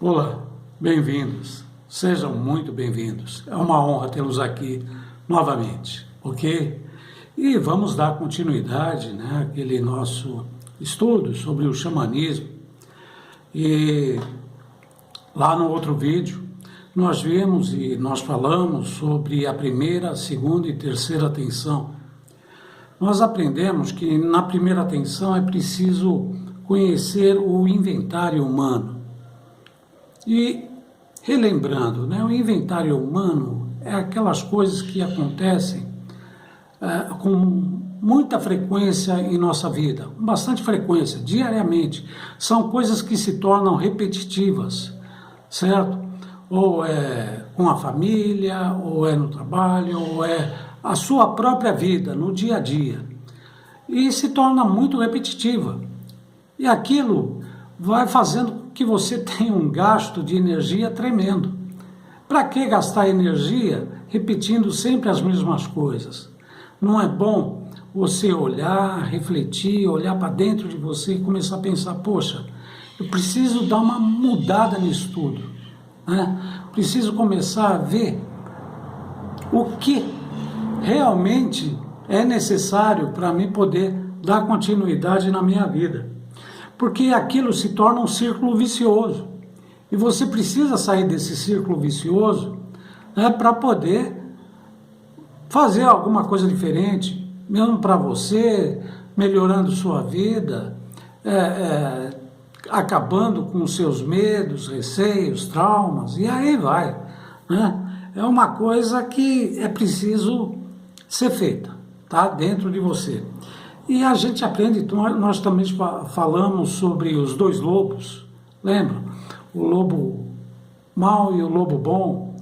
Olá, bem-vindos, sejam muito bem-vindos. É uma honra tê-los aqui novamente, ok? E vamos dar continuidade, àquele nosso estudo sobre o xamanismo. E lá no outro vídeo, nós vimos e nós falamos sobre a primeira, segunda e terceira atenção. Nós aprendemos que na primeira atenção é preciso conhecer o inventário humano. E relembrando, o inventário humano é aquelas coisas que acontecem com muita frequência em nossa vida, com bastante frequência, diariamente. São coisas que se tornam repetitivas, certo? Ou é com a família, ou é no trabalho, ou é a sua própria vida, no dia a dia. E se torna muito repetitiva. E aquilo vai fazendo com que você tenha um gasto de energia tremendo. Para que gastar energia repetindo sempre as mesmas coisas? Não é bom você olhar, refletir, olhar para dentro de você e começar a pensar, poxa, eu preciso dar uma mudada nisso tudo. Preciso começar a ver o que realmente é necessário para mim poder dar continuidade na minha vida. Porque aquilo se torna um círculo vicioso. E você precisa sair desse círculo vicioso para poder fazer alguma coisa diferente, mesmo para você, melhorando sua vida, acabando com os seus medos, receios, traumas, e aí vai. É uma coisa que é preciso ser feita, tá? Dentro de você. E a gente aprende, nós também falamos sobre os dois lobos, lembra? O lobo mau e o lobo bom,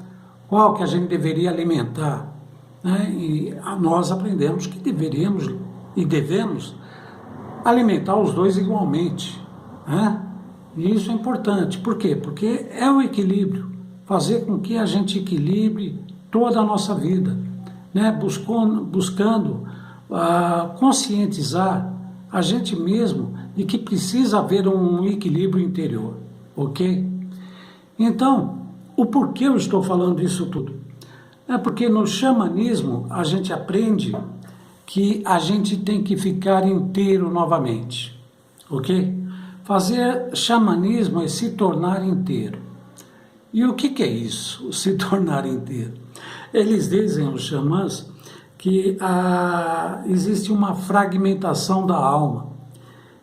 qual que a gente deveria alimentar. E nós aprendemos que deveríamos e devemos alimentar os dois igualmente. E isso é importante. Por quê? Porque é o equilíbrio, fazer com que a gente equilibre toda a nossa vida, buscando conscientizar a gente mesmo de que precisa haver um equilíbrio interior, ok? Então, o porquê eu estou falando isso tudo? É porque no xamanismo a gente aprende que a gente tem que ficar inteiro novamente, ok? Fazer xamanismo é se tornar inteiro. E o que é isso, se tornar inteiro? Eles dizem, os xamãs, que existe uma fragmentação da alma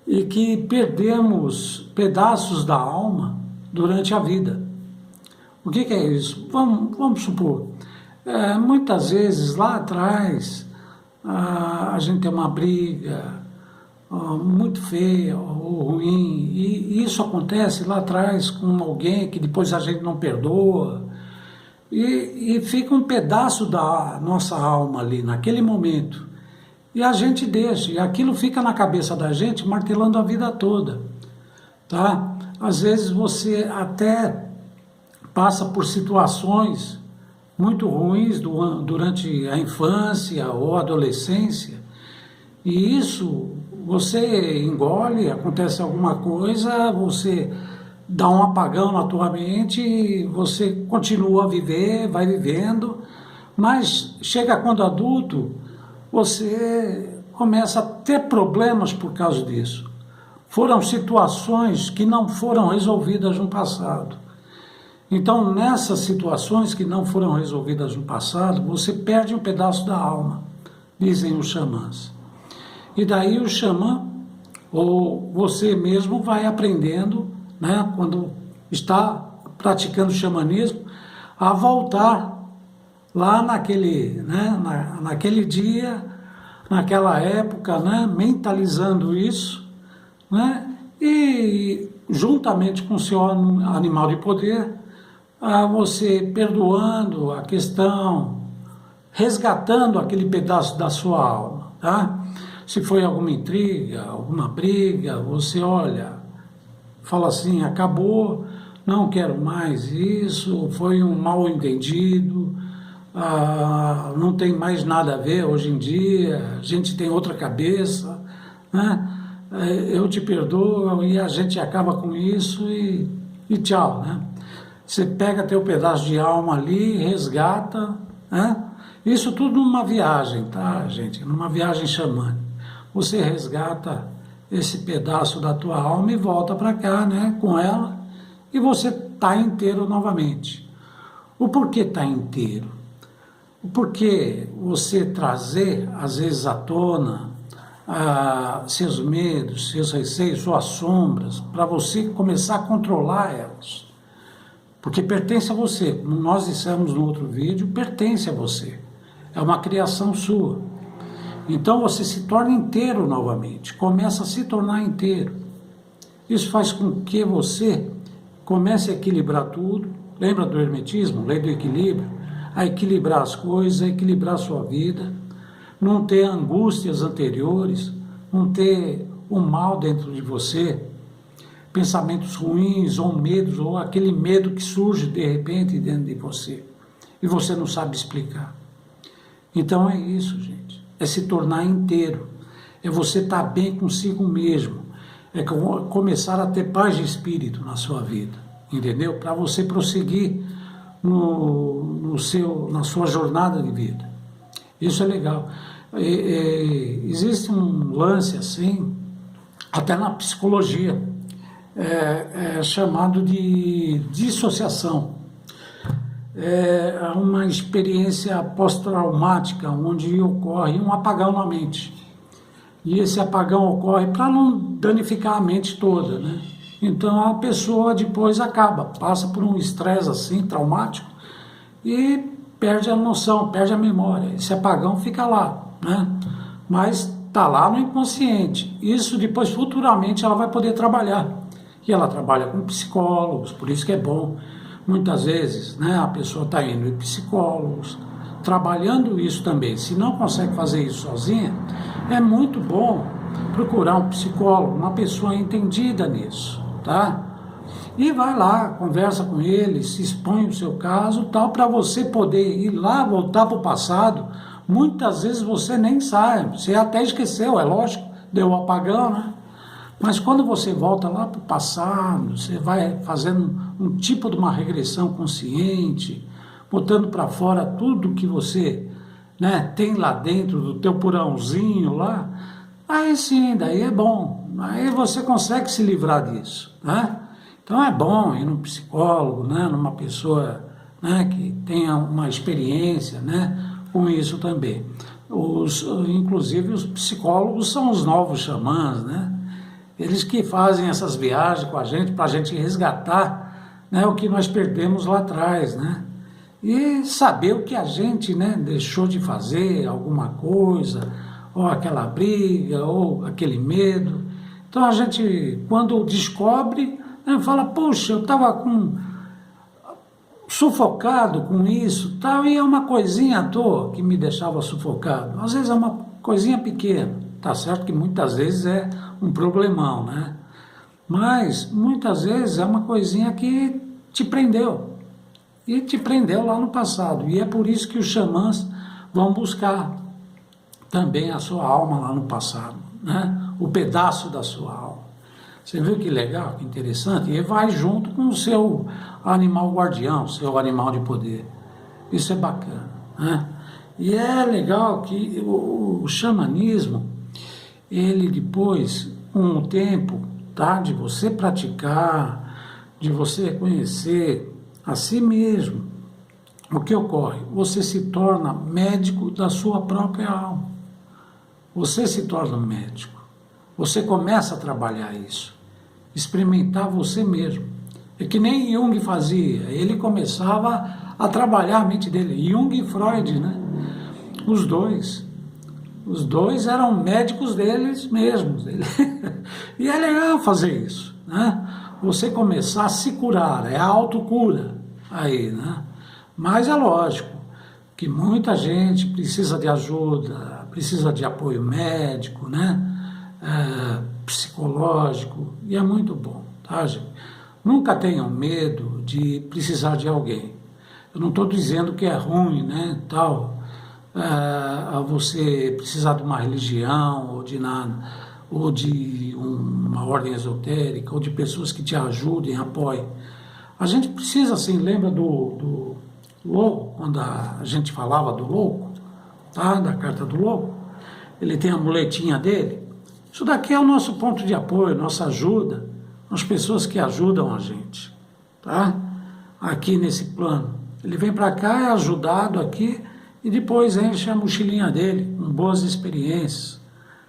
e que perdemos pedaços da alma durante a vida. O que é isso? Vamos supor, muitas vezes lá atrás a gente tem uma briga muito feia ou ruim, e isso acontece lá atrás com alguém que depois a gente não perdoa, e fica um pedaço da nossa alma ali, naquele momento. E a gente deixa, e aquilo fica na cabeça da gente, martelando a vida toda. Tá? Às vezes você até passa por situações muito ruins durante a infância ou adolescência, e isso você engole, acontece alguma coisa, você dá um apagão na tua mente, você continua a viver, vai vivendo, mas chega quando adulto, você começa a ter problemas por causa disso. Foram situações que não foram resolvidas no passado. Então, nessas situações que não foram resolvidas no passado, você perde um pedaço da alma, dizem os xamãs. E daí o xamã, ou você mesmo, vai aprendendo, quando está praticando o xamanismo, a voltar lá naquele dia, naquela época, mentalizando isso, e juntamente com o seu animal de poder, você perdoando a questão, resgatando aquele pedaço da sua alma, tá? Se foi alguma intriga, alguma briga, você olha, fala assim, acabou, não quero mais isso, foi um mal entendido, não tem mais nada a ver hoje em dia, a gente tem outra cabeça, eu te perdoo, e a gente acaba com isso e e tchau, né? Você pega teu pedaço de alma ali, resgata, né? Isso tudo numa viagem, tá, gente? Numa viagem xamânica. Você resgata esse pedaço da tua alma e volta para cá, né, com ela, e você está inteiro novamente. O porquê está inteiro? O porquê você trazer, às vezes, à tona seus medos, seus receios, suas sombras, para você começar a controlar elas. Porque pertence a você, como nós dissemos no outro vídeo, pertence a você. É uma criação sua. Então você se torna inteiro novamente, começa a se tornar inteiro. Isso faz com que você comece a equilibrar tudo. Lembra do hermetismo, lei do equilíbrio? A equilibrar as coisas, a equilibrar a sua vida, não ter angústias anteriores, não ter o mal dentro de você, pensamentos ruins ou medos, ou aquele medo que surge de repente dentro de você e você não sabe explicar. Então é isso, gente. É se tornar inteiro, é você estar bem consigo mesmo, é começar a ter paz de espírito na sua vida, entendeu? Para você prosseguir na sua jornada de vida. Isso é legal. Existe um lance assim, até na psicologia, chamado de dissociação. É uma experiência pós-traumática onde ocorre um apagão na mente. E esse apagão ocorre para não danificar a mente toda, né? Então a pessoa depois passa por um estresse assim, traumático, e perde a noção, perde a memória. Esse apagão fica lá, né? Mas está lá no inconsciente. Isso depois, futuramente, ela vai poder trabalhar. E ela trabalha com psicólogos, por isso que é bom. Muitas vezes, né, a pessoa está indo em psicólogos, trabalhando isso também. Se não consegue fazer isso sozinha, é muito bom procurar um psicólogo, uma pessoa entendida nisso, tá? E vai lá, conversa com ele, se expõe o seu caso, tal, para você poder ir lá, voltar para o passado. Muitas vezes você nem sabe, você até esqueceu, é lógico, deu um apagão, né? Mas quando você volta lá para o passado, você vai fazendo um tipo de uma regressão consciente, botando para fora tudo que você, né, tem lá dentro do teu porãozinho lá, aí sim, daí é bom. Aí você consegue se livrar disso, né? Então é bom ir num psicólogo, né, numa pessoa, né, que tenha uma experiência, né, com isso também. Inclusive os psicólogos são os novos xamãs, né? Eles que fazem essas viagens com a gente, para a gente resgatar, né, o que nós perdemos lá atrás, né? E saber o que a gente, né, deixou de fazer, alguma coisa, ou aquela briga, ou aquele medo. Então a gente, quando descobre, né, fala, poxa, eu estava sufocado com isso, tal, e é uma coisinha à toa que me deixava sufocado. Às vezes é uma coisinha pequena. Tá certo que muitas vezes é um problemão, né? Mas muitas vezes é uma coisinha que te prendeu. E te prendeu lá no passado. E é por isso que os xamãs vão buscar também a sua alma lá no passado, né? O pedaço da sua alma. Você viu que legal, que interessante? E vai junto com o seu animal guardião, seu animal de poder. Isso é bacana, né? E é legal que o xamanismo, ele depois, com o tempo, tá, de você praticar, de você conhecer a si mesmo, o que ocorre? Você se torna médico da sua própria alma. Você se torna médico. Você começa a trabalhar isso, experimentar você mesmo. É que nem Jung fazia, ele começava a trabalhar a mente dele. Jung e Freud, né? Os dois eram médicos deles mesmos. E é legal fazer isso, né? Você começar a se curar, é a autocura aí, né? Mas é lógico que muita gente precisa de ajuda, precisa de apoio médico, né? Psicológico, e é muito bom, tá, gente? Nunca tenham medo de precisar de alguém. Eu não estou dizendo que é ruim, né, tal, a você precisar de uma religião ou de nada, ou de uma ordem esotérica, ou de pessoas que te ajudem, apoiem. A gente precisa, assim, lembra do louco, quando a gente falava do louco, tá? Da carta do louco, ele tem a muletinha dele. Isso daqui é o nosso ponto de apoio, nossa ajuda, as pessoas que ajudam a gente, tá? Aqui nesse plano. Ele vem para cá, é ajudado aqui, e depois enche a mochilinha dele com boas experiências.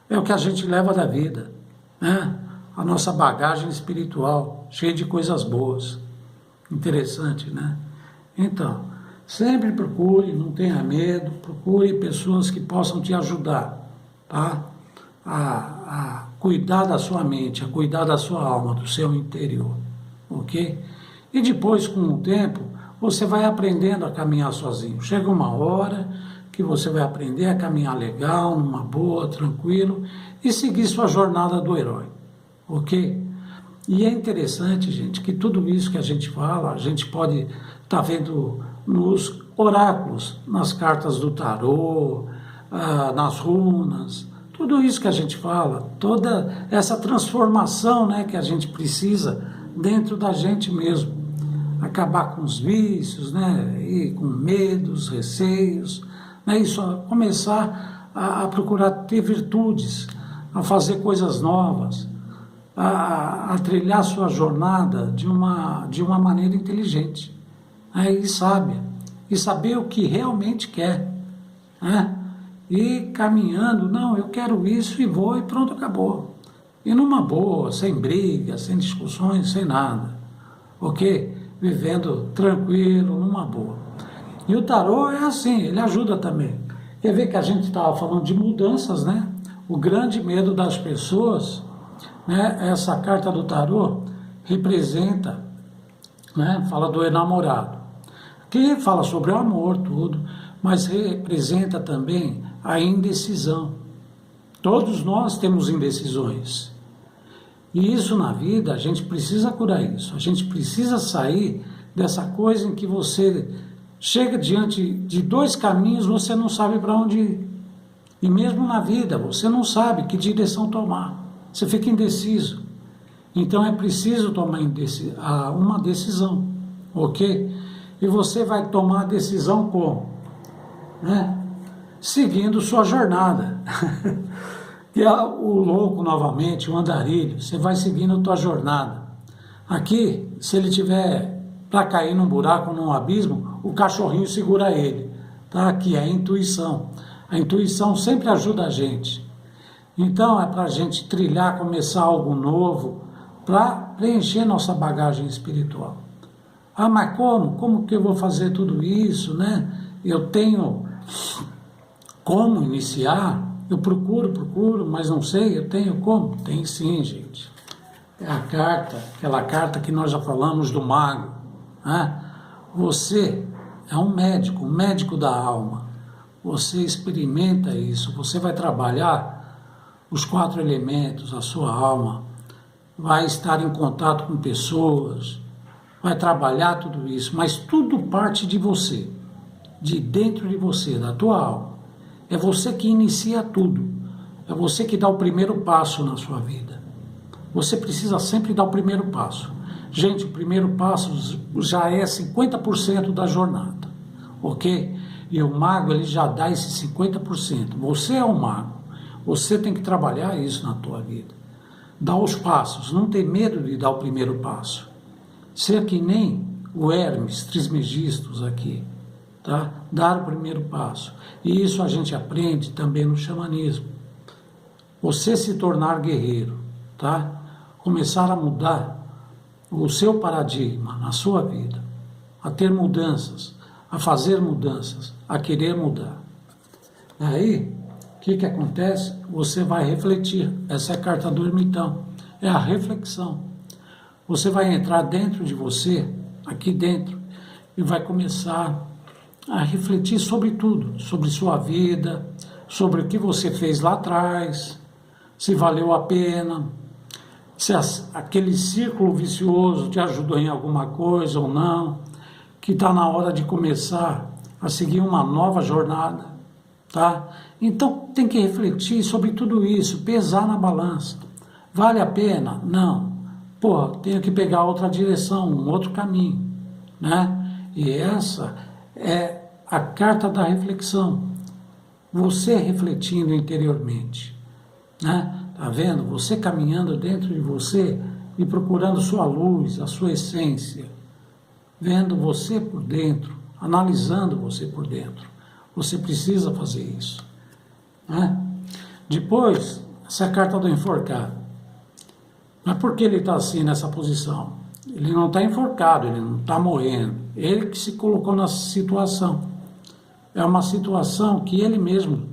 É o que a gente leva da vida, né? A nossa bagagem espiritual, cheia de coisas boas. Interessante, né? Então, sempre procure, não tenha medo, procure pessoas que possam te ajudar, tá? A cuidar da sua mente, a cuidar da sua alma, do seu interior, ok? E depois, com o tempo, você vai aprendendo a caminhar sozinho. Chega uma hora que você vai aprender a caminhar legal, numa boa, tranquilo, e seguir sua jornada do herói, ok? E é interessante, gente, que tudo isso que a gente fala, a gente pode estar vendo nos oráculos, nas cartas do tarô, nas runas, tudo isso que a gente fala, toda essa transformação, né, que a gente precisa dentro da gente mesmo. Acabar com os vícios, né, e com medos, receios, né, isso, começar a procurar ter virtudes, a fazer coisas novas, a trilhar sua jornada de uma maneira inteligente, né, e sábia, e saber o que realmente quer, né, e caminhando, não, eu quero isso e vou e pronto, acabou. E numa boa, sem brigas, sem discussões, sem nada, ok? Vivendo tranquilo, numa boa. E o tarô é assim, ele ajuda também. Quer ver que a gente estava falando de mudanças, né? O grande medo das pessoas, né? Essa carta do tarô representa, né? Fala do enamorado, que fala sobre o amor, tudo, mas representa também a indecisão. Todos nós temos indecisões. E isso na vida, a gente precisa curar isso. A gente precisa sair dessa coisa em que você chega diante de dois caminhos, você não sabe para onde ir. E mesmo na vida, você não sabe que direção tomar. Você fica indeciso. Então é preciso tomar uma decisão, ok? E você vai tomar a decisão como? Né? Seguindo sua jornada. E o louco novamente, o andarilho, você vai seguindo a tua jornada. Aqui, se ele tiver para cair num buraco, num abismo, o cachorrinho segura ele, tá? Que é a intuição. A intuição sempre ajuda a gente. Então é para a gente trilhar, começar algo novo, para preencher nossa bagagem espiritual. Ah, mas como? Como que eu vou fazer tudo isso, né? Eu tenho como iniciar? Eu procuro, mas não sei, eu tenho como? Tem sim, gente. É a carta, aquela carta que nós já falamos do mago, né? Você é um médico da alma. Você experimenta isso, você vai trabalhar os 4 elementos, a sua alma, vai estar em contato com pessoas, vai trabalhar tudo isso, mas tudo parte de você, de dentro de você, da tua alma. É você que inicia tudo. É você que dá o primeiro passo na sua vida. Você precisa sempre dar o primeiro passo. Gente, o primeiro passo já é 50% da jornada, ok? E o mago, ele já dá esse 50%. Você é um mago. Você tem que trabalhar isso na tua vida. Dar os passos. Não ter medo de dar o primeiro passo. Ser que nem o Hermes Trismegistus aqui. Tá? Dar o primeiro passo. E isso a gente aprende também no xamanismo. Você se tornar guerreiro, tá? Começar a mudar o seu paradigma na sua vida, a ter mudanças, a fazer mudanças, a querer mudar. Aí, o que acontece? Você vai refletir. Essa é a carta do ermitão. É a reflexão. Você vai entrar dentro de você, aqui dentro, e vai começar a refletir sobre tudo, sobre sua vida, sobre o que você fez lá atrás, se valeu a pena, se aquele círculo vicioso te ajudou em alguma coisa ou não, que está na hora de começar a seguir uma nova jornada, tá? Então tem que refletir sobre tudo isso, pesar na balança. Vale a pena? Não. pô, tenho que pegar outra direção, um outro caminho, né? E essa é a carta da reflexão. Você refletindo interiormente, né? Tá vendo? Você caminhando dentro de você e procurando sua luz, a sua essência, vendo você por dentro, analisando você por dentro. Você precisa fazer isso, né? Depois, essa carta do enforcado. Mas por que ele está assim nessa posição? Ele não está enforcado, ele não está morrendo. Ele que se colocou nessa situação. É uma situação que ele mesmo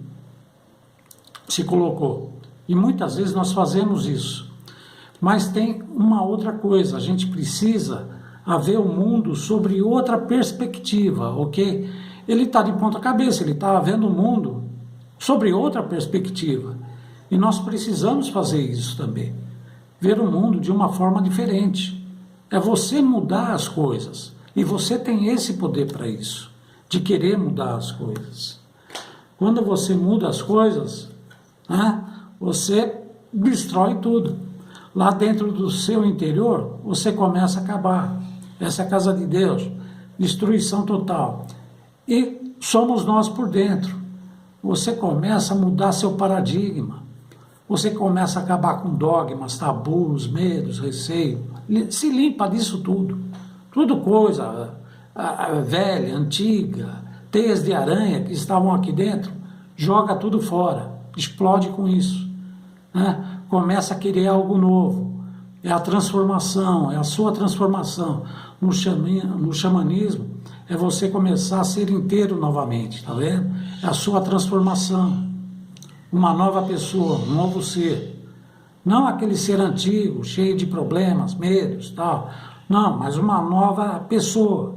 se colocou. E muitas vezes nós fazemos isso. Mas tem uma outra coisa, a gente precisa ver o mundo sobre outra perspectiva, ok? Ele está de ponta cabeça, ele está vendo o mundo sobre outra perspectiva. E nós precisamos fazer isso também. Ver o mundo de uma forma diferente. É você mudar as coisas. E você tem esse poder para isso, de querer mudar as coisas. Quando você muda as coisas, né, você destrói tudo. Lá dentro do seu interior, você começa a acabar. Essa é a casa de Deus. Destruição total. E somos nós por dentro. Você começa a mudar seu paradigma. Você começa a acabar com dogmas, tabus, medos, receio. Se limpa disso tudo. Tudo coisa velha, antiga, teias de aranha que estavam aqui dentro, joga tudo fora. Explode com isso, né? Começa a querer algo novo. É a transformação, é a sua transformação. No xamanismo, é você começar a ser inteiro novamente, tá vendo? É a sua transformação. Uma nova pessoa, um novo ser. Não aquele ser antigo, cheio de problemas, medos, tal. Não, mas uma nova pessoa.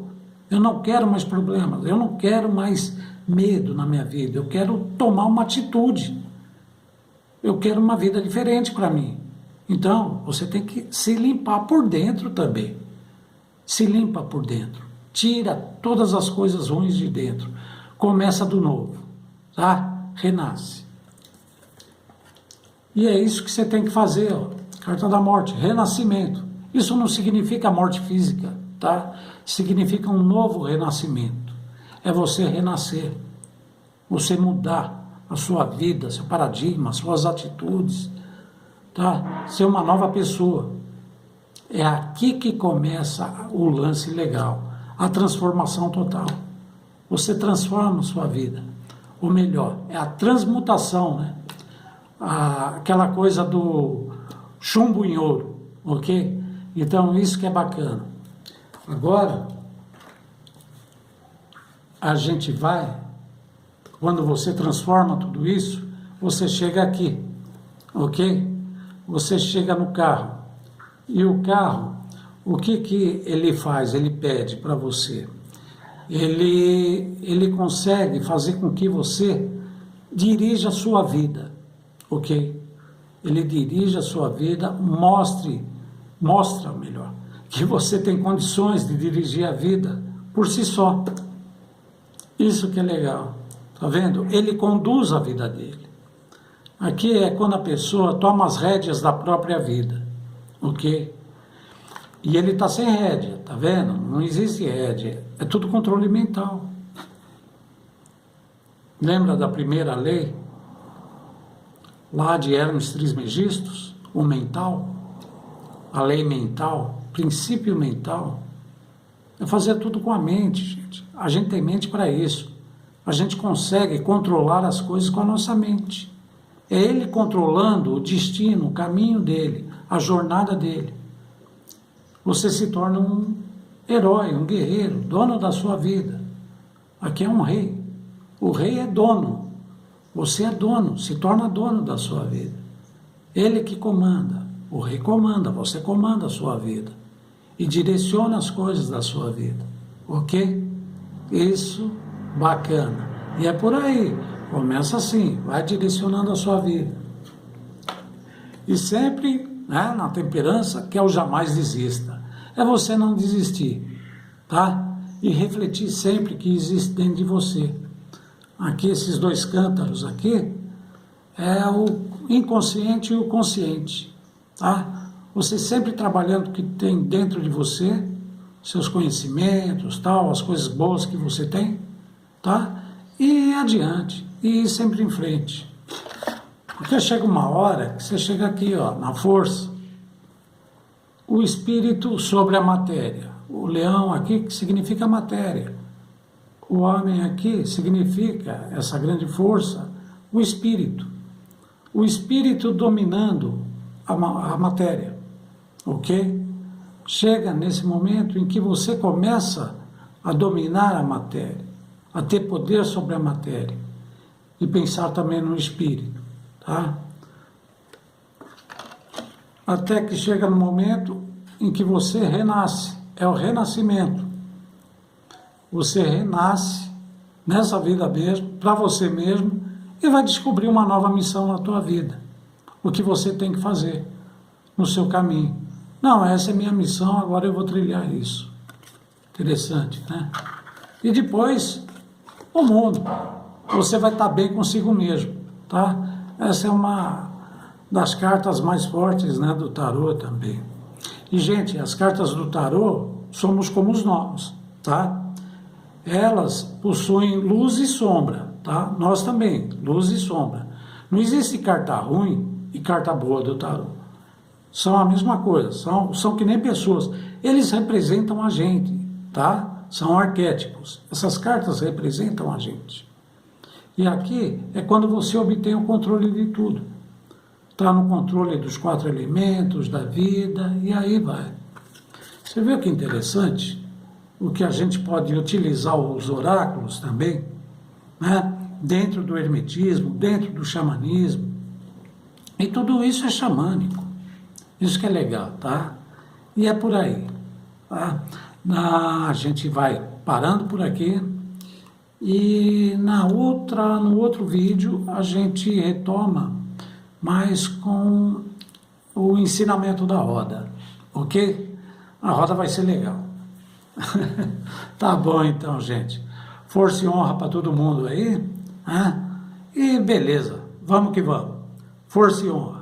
Eu não quero mais problemas, eu não quero mais medo na minha vida. Eu quero tomar uma atitude. Eu quero uma vida diferente para mim. Então, você tem que se limpar por dentro também. Se limpa por dentro. Tira todas as coisas ruins de dentro. Começa do novo, tá? Renasce. E é isso que você tem que fazer, ó. Carta da morte, renascimento. Isso não significa morte física, tá? Significa um novo renascimento. É você renascer. Você mudar a sua vida, seu paradigma, suas atitudes, tá? Ser uma nova pessoa. É aqui que começa o lance legal, a transformação total. Você transforma a sua vida. Ou melhor, é a transmutação, né? Aquela coisa do chumbo em ouro, ok? Então, isso que é bacana. Agora, a gente vai, quando você transforma tudo isso, você chega aqui, ok? Você chega no carro. E o carro, o que ele faz? Ele pede para você. Ele consegue fazer com que você dirija a sua vida, ok? Ele dirige a sua vida, mostra melhor, que você tem condições de dirigir a vida por si só. Isso que é legal, tá vendo? Ele conduz a vida dele. Aqui é quando a pessoa toma as rédeas da própria vida, ok? E ele está sem rédea, tá vendo? Não existe rédea, é tudo controle mental. Lembra da primeira lei? Lá de Hermes Trismegistus, o mental, a lei mental, princípio mental, é fazer tudo com a mente, gente. A gente tem mente para isso. A gente consegue controlar as coisas com a nossa mente. É ele controlando o destino, o caminho dele, a jornada dele. Você se torna um herói, um guerreiro, dono da sua vida. Aqui é um rei. O rei é dono. Você é dono, se torna dono da sua vida. Ele que comanda. O rei comanda, você comanda a sua vida. E direciona as coisas da sua vida. Ok? Isso, bacana. E é por aí. Começa assim, vai direcionando a sua vida. E sempre, né, na temperança, que é o jamais desista. É você não desistir, tá? E refletir sempre que existe dentro de você. Aqui, esses dois cântaros aqui, é o inconsciente e o consciente, tá? você sempre trabalhando o que tem dentro de você, seus conhecimentos, tal, as coisas boas que você tem, tá? E adiante, e sempre em frente. Porque chega uma hora que você chega aqui, ó, na força, o espírito sobre a matéria. O leão aqui que significa matéria. O homem aqui significa essa grande força, o espírito. O espírito dominando a matéria, ok? Chega nesse momento em que você começa a dominar a matéria, a ter poder sobre a matéria e pensar também no espírito, tá? Até que chega no momento em que você renasce, é o renascimento. Você renasce nessa vida mesmo, para você mesmo, e vai descobrir uma nova missão na tua vida. O que você tem que fazer no seu caminho. Não, essa é minha missão, agora eu vou trilhar isso. Interessante, né? E depois, o mundo. Você vai estar bem consigo mesmo, tá? Essa é uma das cartas mais fortes, né, do tarô também. E, gente, as cartas do tarô somos como nós, tá? Elas possuem luz e sombra, tá? Nós também, luz e sombra. Não existe carta ruim e carta boa do tarô. São a mesma coisa, são que nem pessoas. Eles representam a gente, tá? São arquétipos. Essas cartas representam a gente. E aqui é quando você obtém o controle de tudo. Está no controle dos 4 elementos, da vida, e aí vai. Você vê que interessante? O que a gente pode utilizar os oráculos também, né? Dentro do hermetismo, dentro do xamanismo. E tudo isso é xamânico. Isso que é legal, tá? E é por aí, tá? A gente vai parando por aqui e no outro vídeo a gente retoma mais com o ensinamento da roda, ok? A roda vai ser legal. Tá bom então, gente. Força e honra para todo mundo aí, né? E beleza, vamos que vamos. Força e honra.